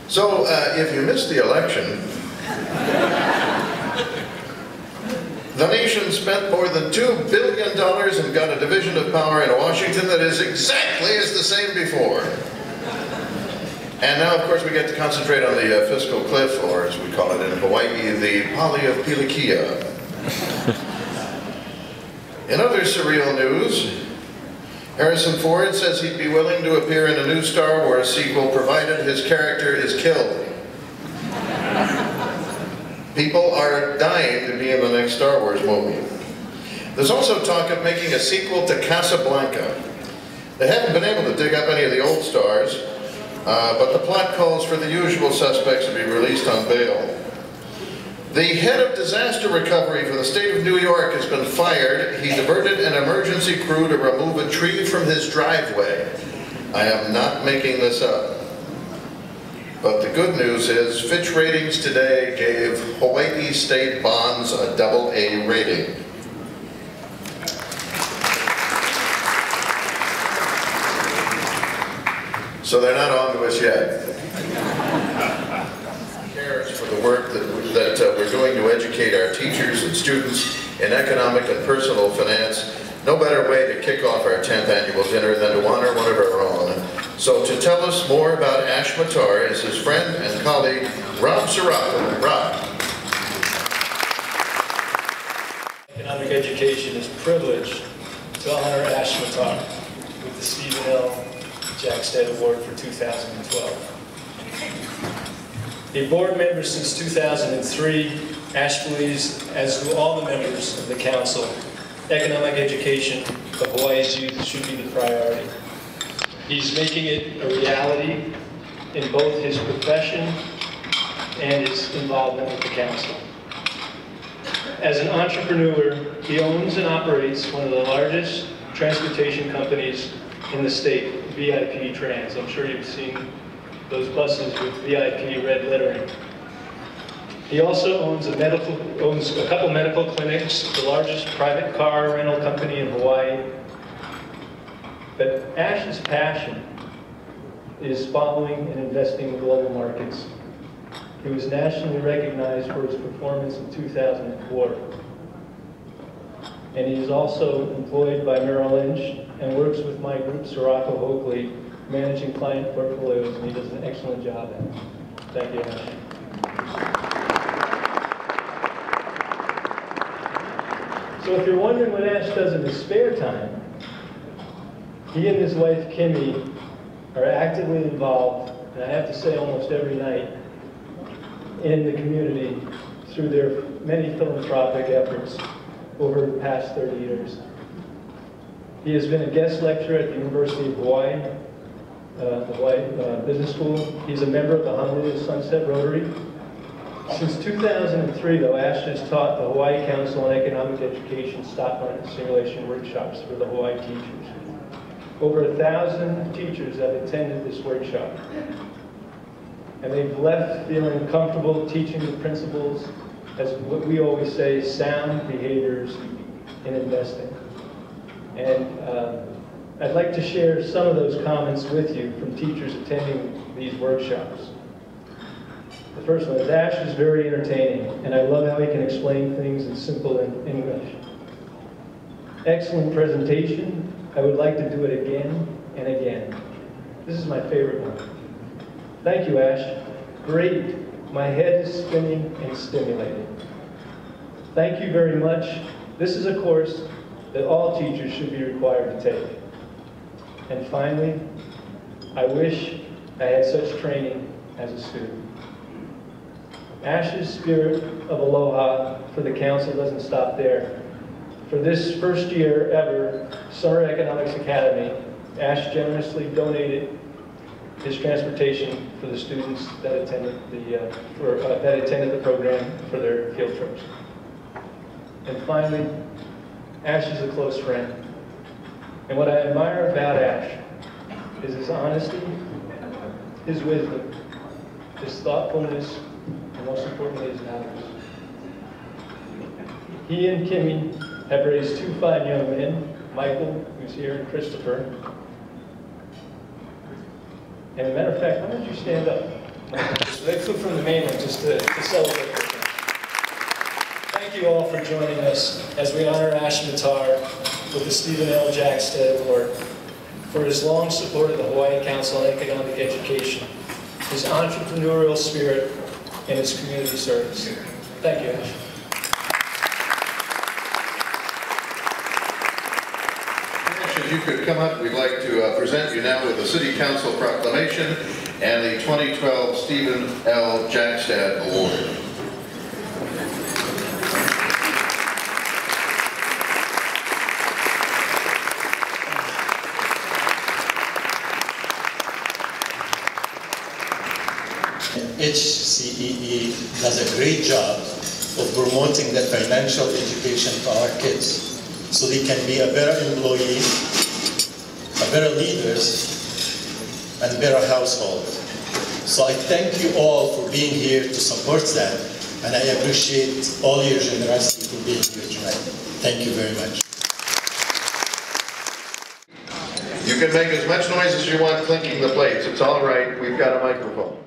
So, if you missed the election, the nation spent more than $2 billion and got a division of power in Washington that is exactly as the same before. And now, of course, we get to concentrate on the fiscal cliff, or as we call it in Hawaii, the Pali of Pilikia. In other surreal news, Harrison Ford says he'd be willing to appear in a new Star Wars sequel provided his character is killed. People are dying to be in the next Star Wars movie. There's also talk of making a sequel to Casablanca. They haven't been able to dig up any of the old stars, but the plot calls for the usual suspects to be released on bail. The head of disaster recovery for the state of New York has been fired. He diverted an emergency crew to remove a tree from his driveway. I am not making this up. But the good news is Fitch Ratings today gave Hawaii state bonds a AA rating. So they're not on to us yet. Cares for the work that we're doing to educate our teachers and students in economic and personal finance. No better way to kick off our 10th annual dinner than to honor one of our own. So to tell us more about Ash Matar is his friend and colleague, Rob Saracco. Rob. Economic education is privileged to honor Ash Matar with the Stephen L. Jackstadt Award for 2012. A board member since 2003, Ash believes, as do all the members of the council, economic education of Hawaii's youth should be the priority. He's making it a reality in both his profession and his involvement with the council. As an entrepreneur, he owns and operates one of the largest transportation companies in the state, VIP Trans. I'm sure you've seen those buses with VIP red lettering. He also owns a couple medical clinics, the largest private car rental company in Hawaii. But Ash's passion is following and investing in global markets. He was nationally recognized for his performance in 2004. And he is also employed by Merrill Lynch and works with my group, Saracco Hochuli, managing client portfolios, and he does an excellent job at it. Thank you, Ash. So if you're wondering what Ash does in his spare time, he and his wife, Kimmy, are actively involved, and I have to say almost every night, in the community through their many philanthropic efforts over the past 30 years. He has been a guest lecturer at the University of Hawaii, the Hawaii Business School. He's a member of the Honolulu Sunset Rotary. Since 2003, though, Ash has taught the Hawaii Council on Economic Education stock market simulation workshops for the Hawaii teachers. Over 1,000 teachers have attended this workshop. And they've left feeling comfortable teaching the principles, as what we always say, sound behaviors in investing. And I'd like to share some of those comments with you from teachers attending these workshops. The first one is, Ash is very entertaining, and I love how he can explain things in simple English. Excellent presentation. I would like to do it again and again. This is my favorite one. Thank you, Ash. Great. My head is spinning and stimulating. Thank you very much. This is a course that all teachers should be required to take. And finally, I wish I had such training as a student. Ash's spirit of aloha for the council doesn't stop there. For this first year ever, Summer Economics Academy, Ash generously donated his transportation for the students that attended the program for their field trips. And finally, Ash is a close friend. And what I admire about Ash is his honesty, his wisdom, his thoughtfulness, and most importantly, his values. He and Kimmy have raised 2 fine young men, Michael, who's here, and Christopher. And as a matter of fact, why don't you stand up? They flew from the mainland just to celebrate with them. Thank you all for joining us as we honor Ash Matar with the Stephen L. Jackstadt Award for his long support of the Hawaii Council on Economic Education, his entrepreneurial spirit, and his community service. Thank you, Ash. If you could come up, we'd like to present you now with the City Council proclamation and the 2012 Stephen L. Jackstadt Award. HCEE does a great job of promoting the financial education for our kids so they can be a better employee, a better leaders, and better household. So I thank you all for being here to support that, and I appreciate all your generosity for being here tonight. Thank you very much. You can make as much noise as you want clinking the plates. It's all right. We've got a microphone.